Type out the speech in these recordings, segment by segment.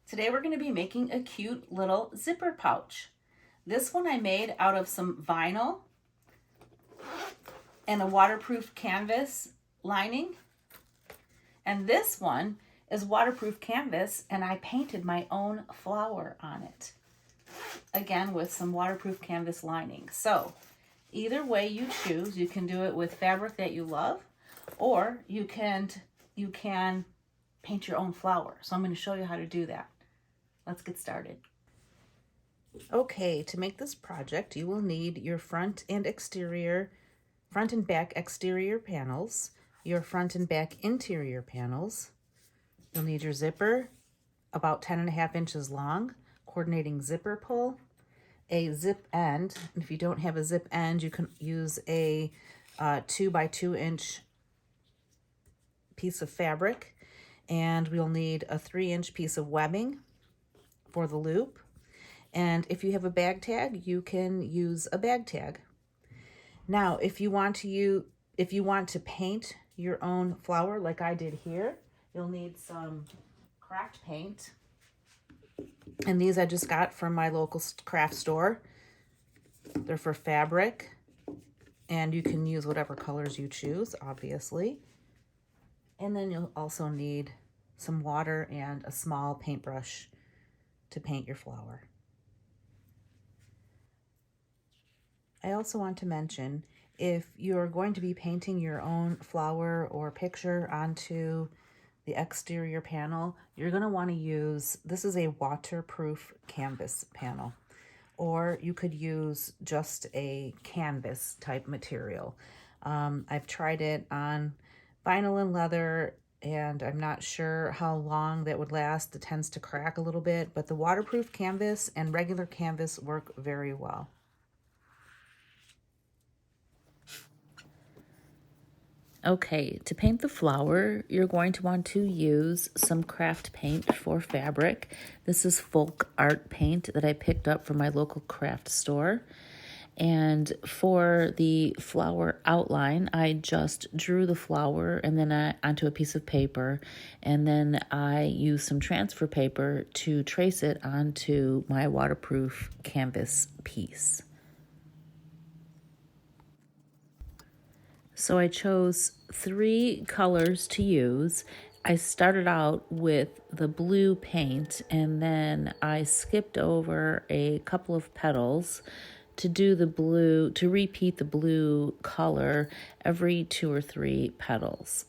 Today we're going to be making a cute little zipper pouch. This one I made out of some vinyl and a waterproof canvas lining. And this one is waterproof canvas and I painted my own flower on it. Again, with some waterproof canvas lining. So either way you choose, you can do it with fabric that you love, or you can paint your own flower. So I'm going to show you how to do that. Let's get started. Okay, to make this project, you will need your front and back exterior panels, your front and back interior panels. You'll need your zipper, about 10.5 inches long, coordinating zipper pull, a zip end. If you don't have a zip end, you can use a 2 by 2 inch piece of fabric, and we'll need a 3-inch piece of webbing for the loop. And if you have a bag tag, you can use a bag tag. Now, if you want to paint your own flower like I did here, you'll need some craft paint. And these I just got from my local craft store. They're for fabric, and you can use whatever colors you choose, obviously. And then you'll also need some water and a small paintbrush to paint your flower. I also want to mention, if you're going to be painting your own flower or picture onto the exterior panel, you're going to want to use, this is a waterproof canvas panel, or you could use just a canvas type material. I've tried it on vinyl and leather, and I'm not sure how long that would last. It tends to crack a little bit, but the waterproof canvas and regular canvas work very well. Okay, to paint the flower, you're going to want to use some craft paint for fabric. This is folk art paint that I picked up from my local craft store. And for the flower outline, I just drew the flower and then onto a piece of paper. And then I used some transfer paper to trace it onto my waterproof canvas piece. So I chose 3 colors to use. I started out with the blue paint, and then I skipped over a couple of petals to do the blue, to repeat the blue color every 2 or 3 petals.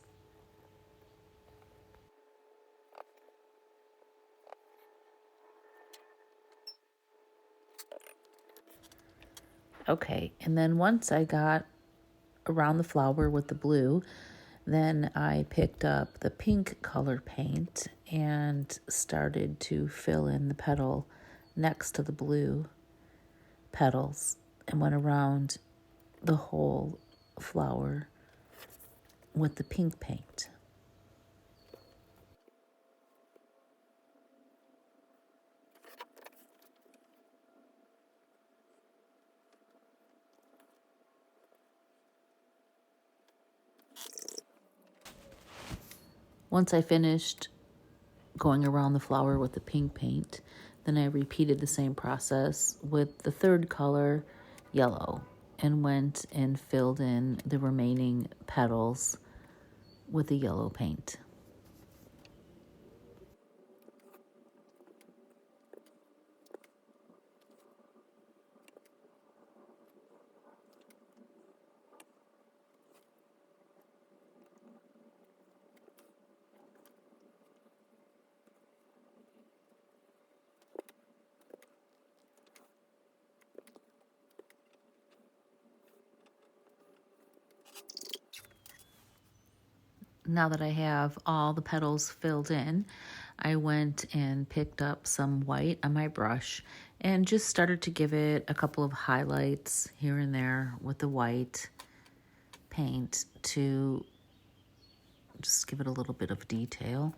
Okay, and then once I got around the flower with the blue, then I picked up the pink color paint and started to fill in the petal next to the blue petals and went around the whole flower with the pink paint. Once I finished going around the flower with the pink paint, then I repeated the same process with the 3rd color, yellow, and went and filled in the remaining petals with the yellow paint. Now that I have all the petals filled in, I went and picked up some white on my brush and just started to give it a couple of highlights here and there with the white paint to just give it a little bit of detail.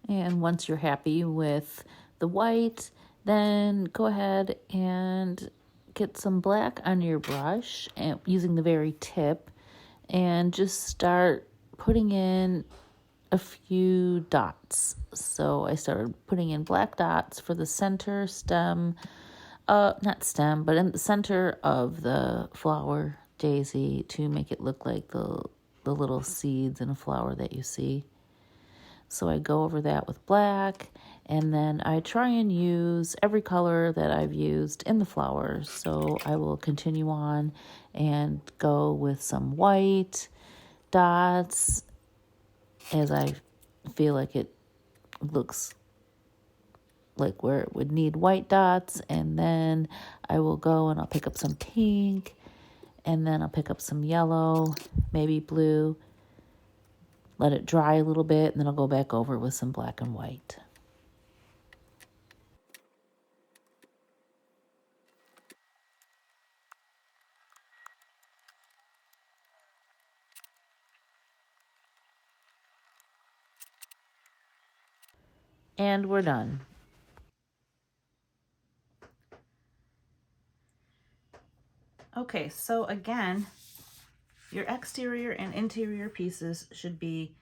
And once you're happy with the white, then go ahead and get some black on your brush and using the very tip and just start putting in a few dots. So I started putting in black dots for the center stem, not stem, but in the center of the flower daisy to make it look like the little seeds in a flower that you see. So I go over that with black, and then I try and use every color that I've used in the flowers. So I will continue on and go with some white dots as I feel like it looks like where it would need white dots. And then I will go and I'll pick up some pink, and then I'll pick up some yellow, maybe blue, let it dry a little bit, and then I'll go back over with some black and white. And we're done. Okay, so again, your exterior and interior pieces should be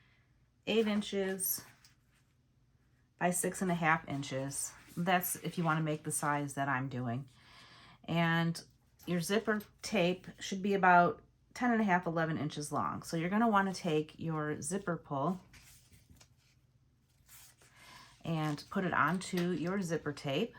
8 inches by 6.5 inches. That's if you want to make the size that I'm doing. And your zipper tape should be about 10.5, 11 inches long. So you're going to want to take your zipper pull and put it onto your zipper tape.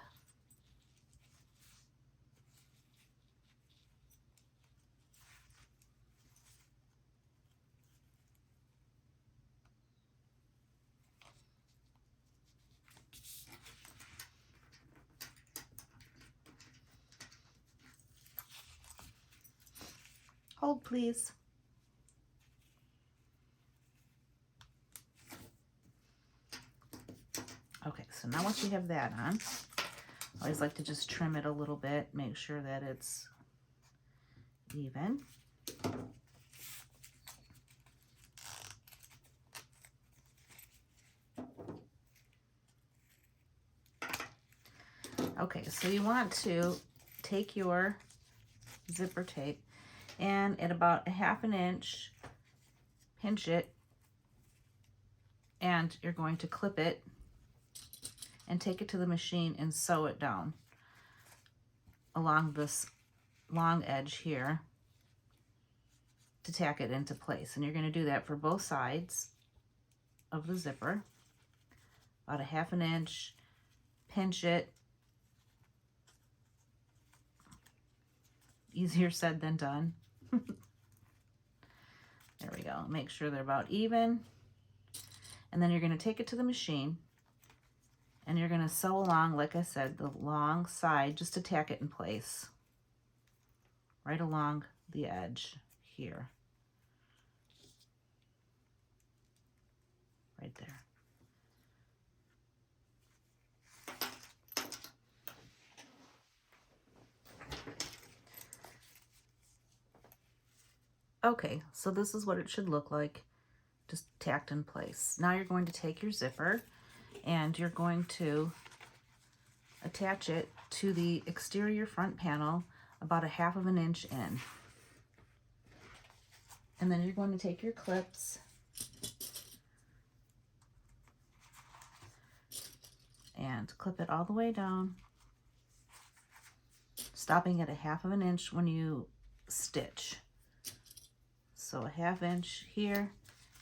Hold, please. Okay, so now once you have that on, I always like to just trim it a little bit, make sure that it's even. Okay, so you want to take your zipper tape and at about 1/2 inch, pinch it, and you're going to clip it and take it to the machine and sew it down along this long edge here to tack it into place. And you're going to do that for both sides of the zipper. About 1/2 inch, pinch it. Easier said than done. There we go. Make sure they're about even. And then you're going to take it to the machine and you're going to sew along, like I said, the long side just to tack it in place. Right along the edge here. Right there. Okay, so this is what it should look like, just tacked in place. Now you're going to take your zipper and you're going to attach it to the exterior front panel about 1/2 inch in. And then you're going to take your clips and clip it all the way down, stopping at 1/2 inch when you stitch. So 1/2 inch here,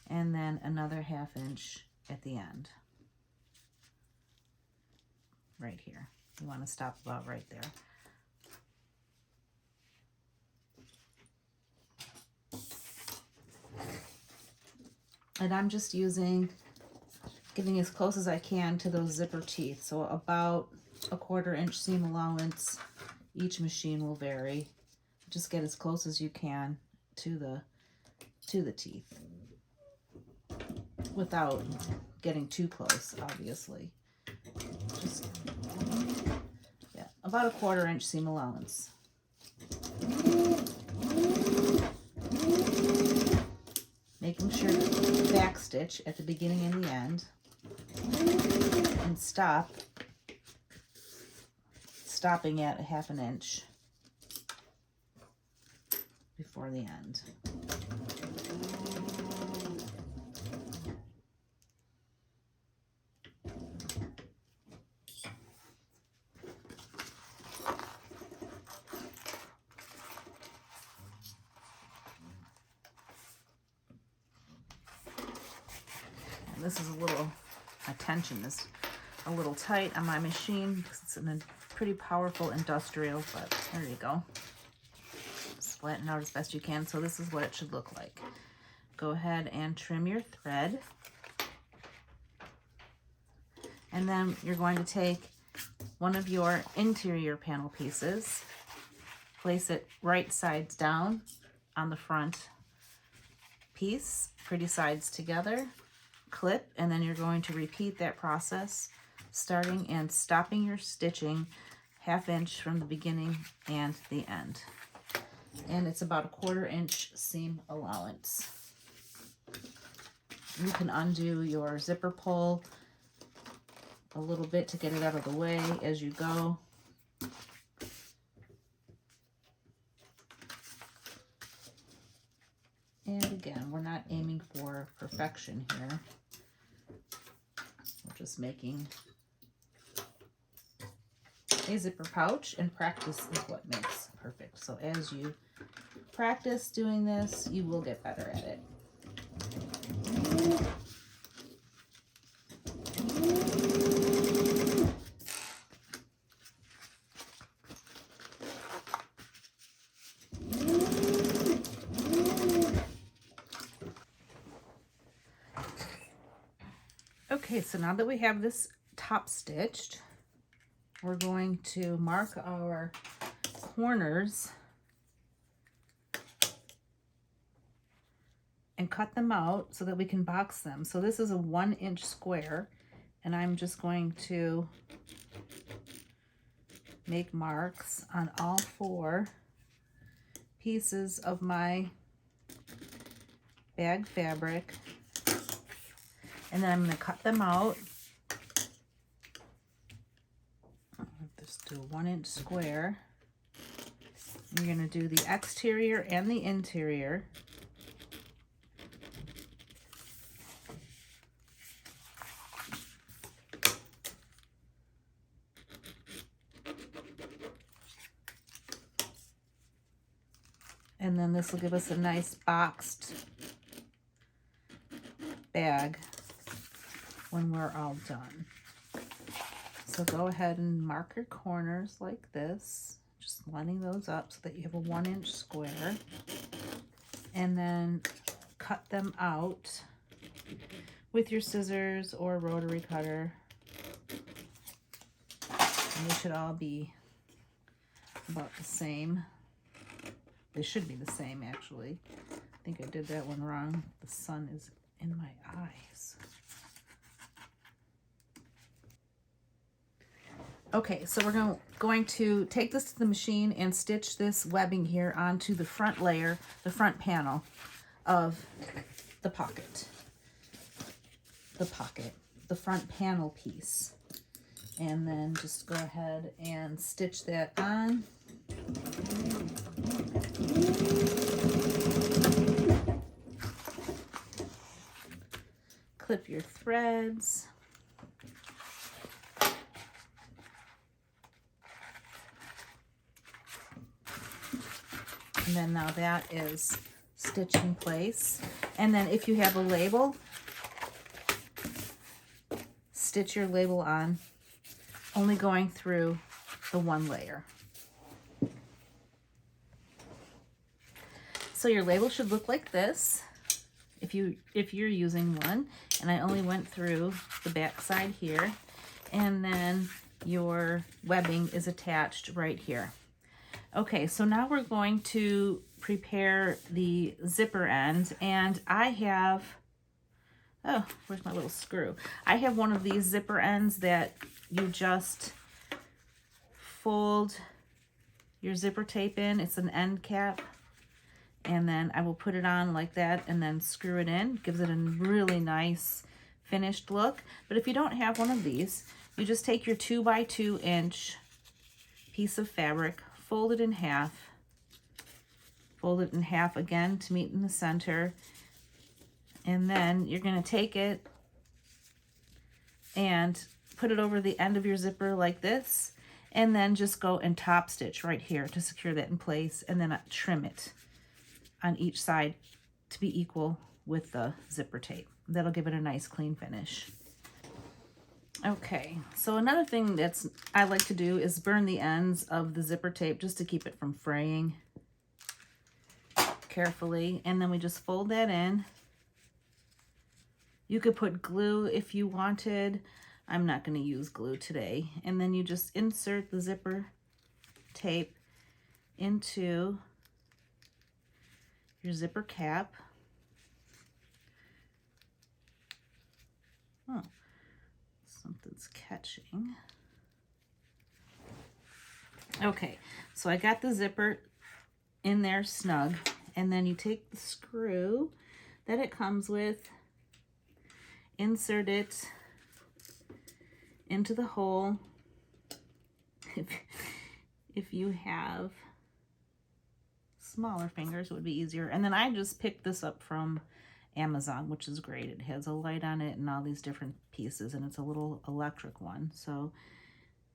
and then another 1/2 inch at the end. Right here. You want to stop about right there. And I'm just getting as close as I can to those zipper teeth. So about 1/4 inch seam allowance. Each machine will vary. Just get as close as you can to the teeth without getting too close, obviously. Just, yeah, about 1/4 inch seam allowance. Making sure to back stitch at the beginning and the end. and stopping at 1/2 inch before the end. And this is a little, my tension is a little tight on my machine because it's a pretty powerful industrial, but there you go. Just flatten out as best you can. So this is what it should look like. Go ahead and trim your thread. And then you're going to take one of your interior panel pieces, place it right sides down on the front piece, pretty sides together, clip, and then you're going to repeat that process, starting and stopping your stitching 1/2 inch from the beginning and the end. And it's about 1/4 inch seam allowance. You can undo your zipper pull a little bit to get it out of the way as you go. And again, we're not aiming for perfection here. We're just making a zipper pouch, and practice is what makes perfect. So as you practice doing this, you will get better at it. Okay, so now that we have this top stitched, we're going to mark our corners and cut them out so that we can box them. So this is a 1 inch square, and I'm just going to make marks on all 4 pieces of my bag fabric, and then I'm going to cut them out. Just do a 1 inch square. You're going to do the exterior and the interior. And then this will give us a nice boxed bag when we're all done. So go ahead and mark your corners like this, just lining those up so that you have a 1 inch square, and then cut them out with your scissors or rotary cutter. And they should all be about the same. They should be the same, actually. I think I did that one wrong. The sun is in my eyes. Okay, so we're going to take this to the machine and stitch this webbing here onto the front layer, the front panel of the pocket. The front panel piece. And then just go ahead and stitch that on. Clip your threads. And then now that is stitched in place. And then if you have a label, stitch your label on, only going through the one layer. So your label should look like this if you're using one, and I only went through the back side here, and then your webbing is attached right here. Okay, so now we're going to prepare the zipper end, and I have, oh, where's my little screw? I have one of these zipper ends that you just fold your zipper tape in. It's an end cap, and then I will put it on like that and then screw it in. Gives it a really nice finished look. But if you don't have one of these, you just take your 2 by 2 inch piece of fabric, fold it in half again to meet in the center, and then you're going to take it and put it over the end of your zipper like this, and then just go and top stitch right here to secure that in place, and then trim it on each side to be equal with the zipper tape. That'll give it a nice clean finish. Okay, so another thing I like to do is burn the ends of the zipper tape just to keep it from fraying carefully, and then we just fold that in. You could put glue if you wanted. I'm not going to use glue today. And then you just insert the zipper tape into your zipper cap. Oh, something's catching. Okay, so I got the zipper in there snug, and then you take the screw that it comes with, insert it into the hole. If you have smaller fingers, it would be easier. And then I just picked this up from Amazon, which is great. It has a light on it and all these different pieces, and it's a little electric one, so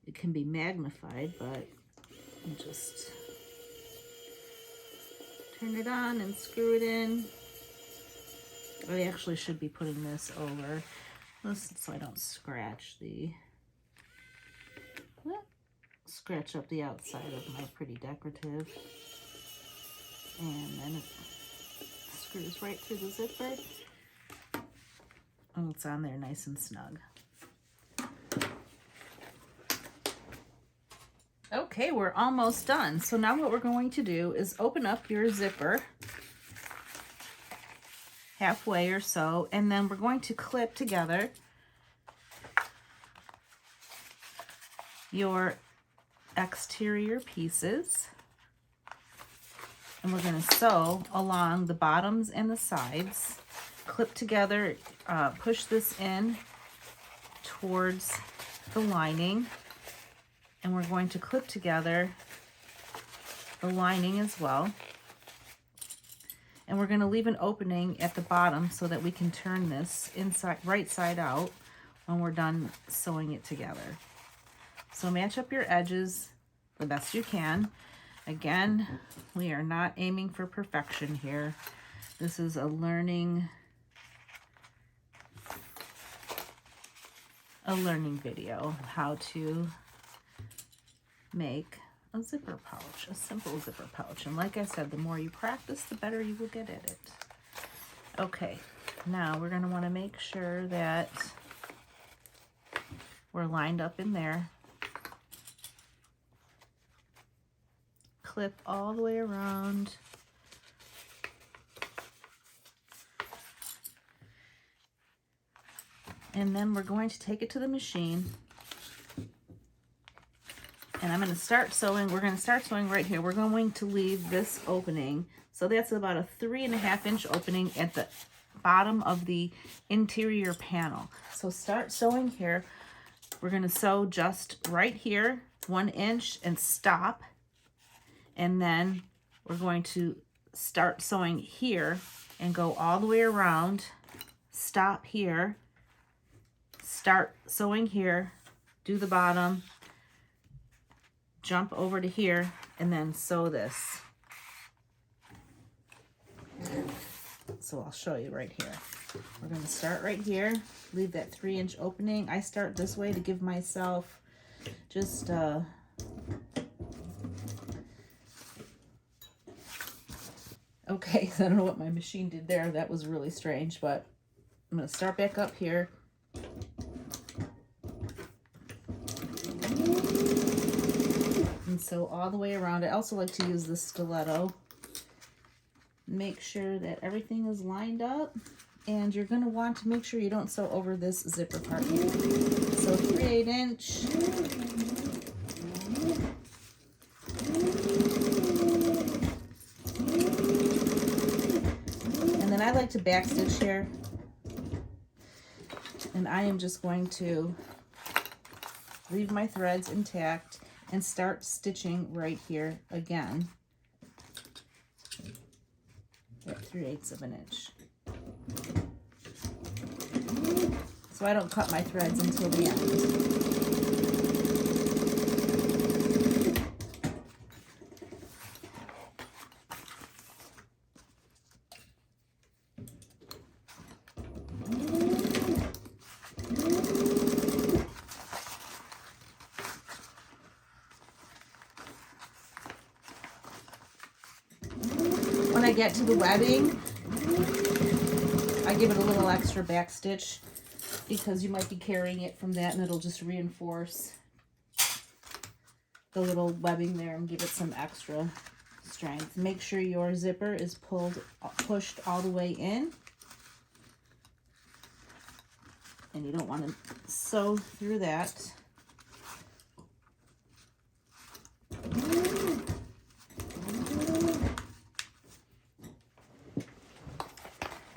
it can be magnified, but you just turn it on and screw it in. I actually should be putting this over this so I don't scratch up the outside of my pretty decorative. And then it screws right through the zipper, and it's on there nice and snug. Okay, we're almost done. So now what we're going to do is open up your zipper halfway or so, and then we're going to clip together your exterior pieces, and we're going to sew along the bottoms and the sides, clip together, push this in towards the lining, and we're going to clip together the lining as well. And we're going to leave an opening at the bottom so that we can turn this right side out when we're done sewing it together. So match up your edges the best you can. Again, we are not aiming for perfection here. This is a learning video of how to make a zipper pouch, a simple zipper pouch. And like I said, the more you practice, the better you will get at it. Okay, now we're going to want to make sure that we're lined up in there. Clip all the way around. And then we're going to take it to the machine. And I'm going to start sewing. We're going to start sewing right here. We're going to leave this opening. So that's about a 3.5 inch opening at the bottom of the interior panel. So start sewing here. We're going to sew just right here, 1 inch, and stop. And then we're going to start sewing here and go all the way around, stop here, start sewing here, do the bottom, jump over to here, and then sew this. So I'll show you right here. We're going to start right here, leave that 3 inch opening. I start this way to give myself just okay, I don't know what my machine did there. That was really strange, but I'm going to start back up here. And sew all the way around. I also like to use this stiletto. Make sure that everything is lined up. And you're going to want to make sure you don't sew over this zipper part here. So 3/8 inch. And then I like to backstitch here. And I am just going to leave my threads intact and start stitching right here again at 3/8 of an inch. So I don't cut my threads until the end. When I get to the webbing, I give it a little extra back stitch because you might be carrying it from that and it'll just reinforce the little webbing there and give it some extra strength. Make sure your zipper is pushed all the way in, and you don't want to sew through that.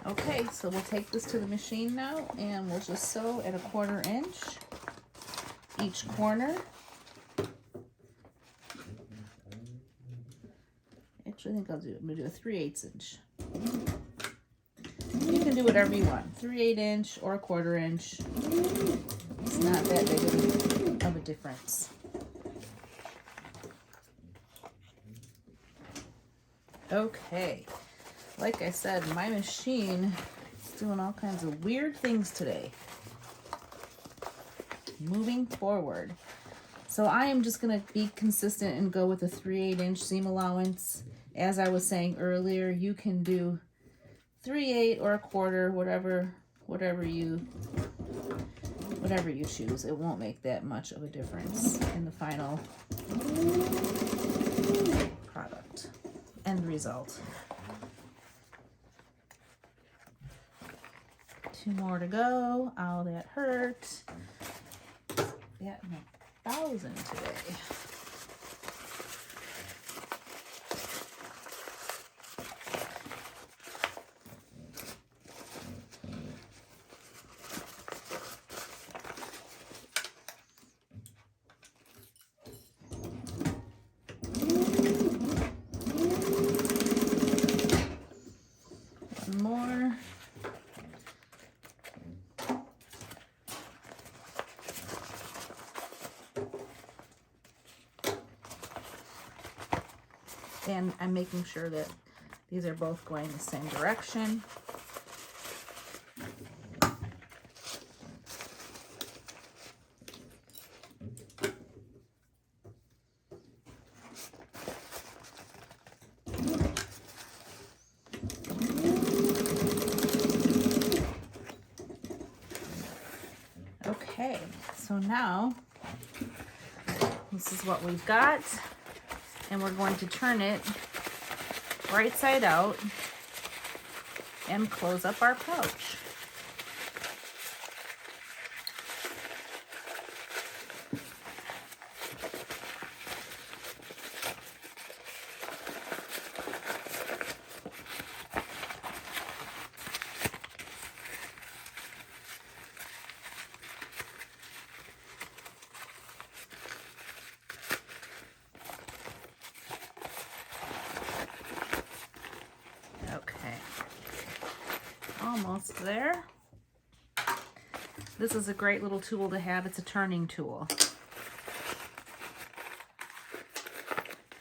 Okay, so we'll take this to the machine now and we'll just sew at a 1/4 inch each corner. Actually, I think I'm gonna do a 3/8 inch. You can do whatever you want, 3/8 inch or a 1/4 inch. It's not that big of a difference. Okay, like I said, my machine is doing all kinds of weird things today. Moving forward. So I am just going to be consistent and go with a 3/8 inch seam allowance. As I was saying earlier, you can do 3/8 or a 1/4, whatever you choose. It won't make that much of a difference in the final product end result. 2 more to go. Oh, that hurt. Yeah, 1,000 today. One more. And I'm making sure that these are both going the same direction. Okay, so now this is what we've got. And we're going to turn it right side out and close up our pouch. Almost there. This is a great little tool to have. It's a turning tool.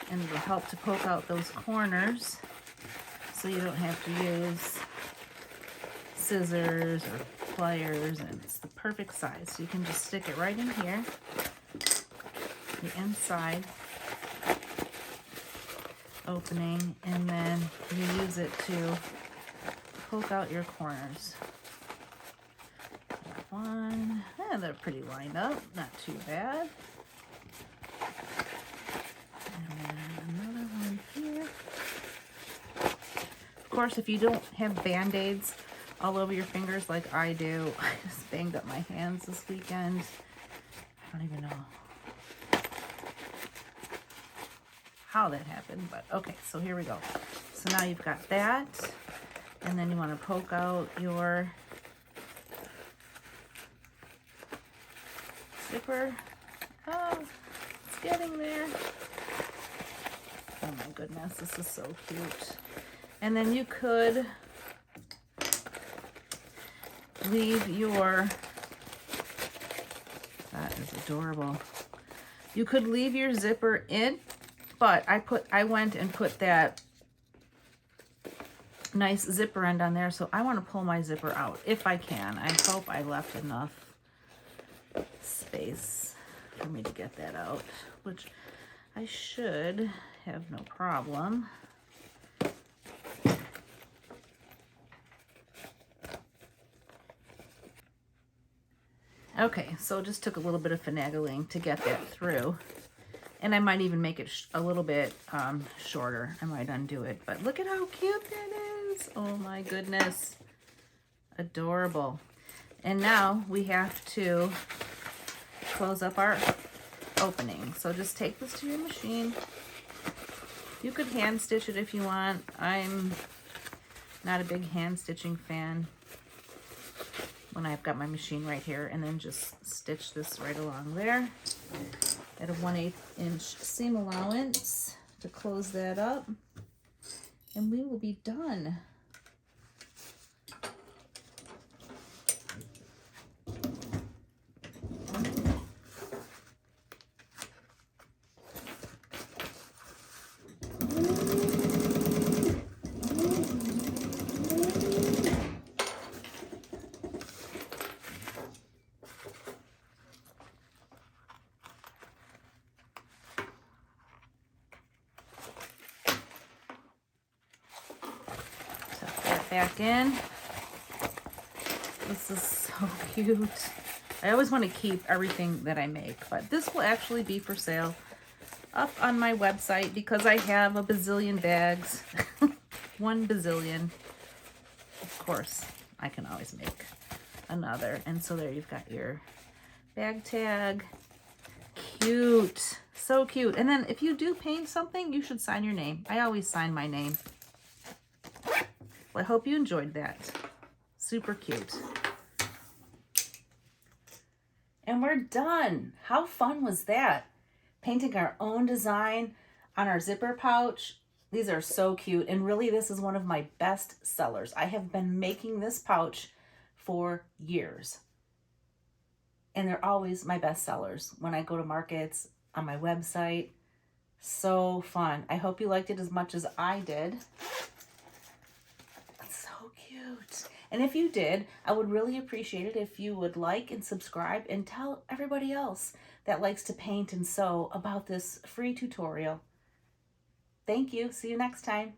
And it'll help to poke out those corners so you don't have to use scissors or pliers, and it's the perfect size. So you can just stick it right in here, the inside opening, and then you use it to poke out your corners. One, and they're pretty lined up, not too bad. And another one here. Of course, if you don't have band-aids all over your fingers like I do, I just banged up my hands this weekend. I don't even know how that happened, but okay, so here we go. So now you've got that. And then you want to poke out your zipper. Oh, it's getting there. Oh my goodness, this is so cute. And then you could leave your, that is adorable. You could leave your zipper in, but I went and put that nice zipper end on there, so I want to pull my zipper out if I can. I hope I left enough space for me to get that out, which I should have no problem. Okay, so it just took a little bit of finagling to get that through. And I might even make it a little bit shorter. I might undo it, but look at how cute that is. Oh my goodness. Adorable. And now we have to close up our opening. So just take this to your machine. You could hand stitch it if you want. I'm not a big hand stitching fan when I've got my machine right here, and then just stitch this right along there at a 1/8 inch seam allowance to close that up, and we will be done. Back in. This is so cute. I always want to keep everything that I make, but this will actually be for sale up on my website because I have a bazillion bags. 1 bazillion. Of course, I can always make another. And so there you've got your bag tag. Cute. So cute. And then if you do paint something, you should sign your name. I always sign my name. Well, I hope you enjoyed that. Super cute. And we're done. How fun was that? Painting our own design on our zipper pouch. These are so cute. And really, this is one of my best sellers. I have been making this pouch for years. And they're always my best sellers when I go to markets, on my website. So fun. I hope you liked it as much as I did. And if you did, I would really appreciate it if you would like and subscribe and tell everybody else that likes to paint and sew about this free tutorial. Thank you. See you next time.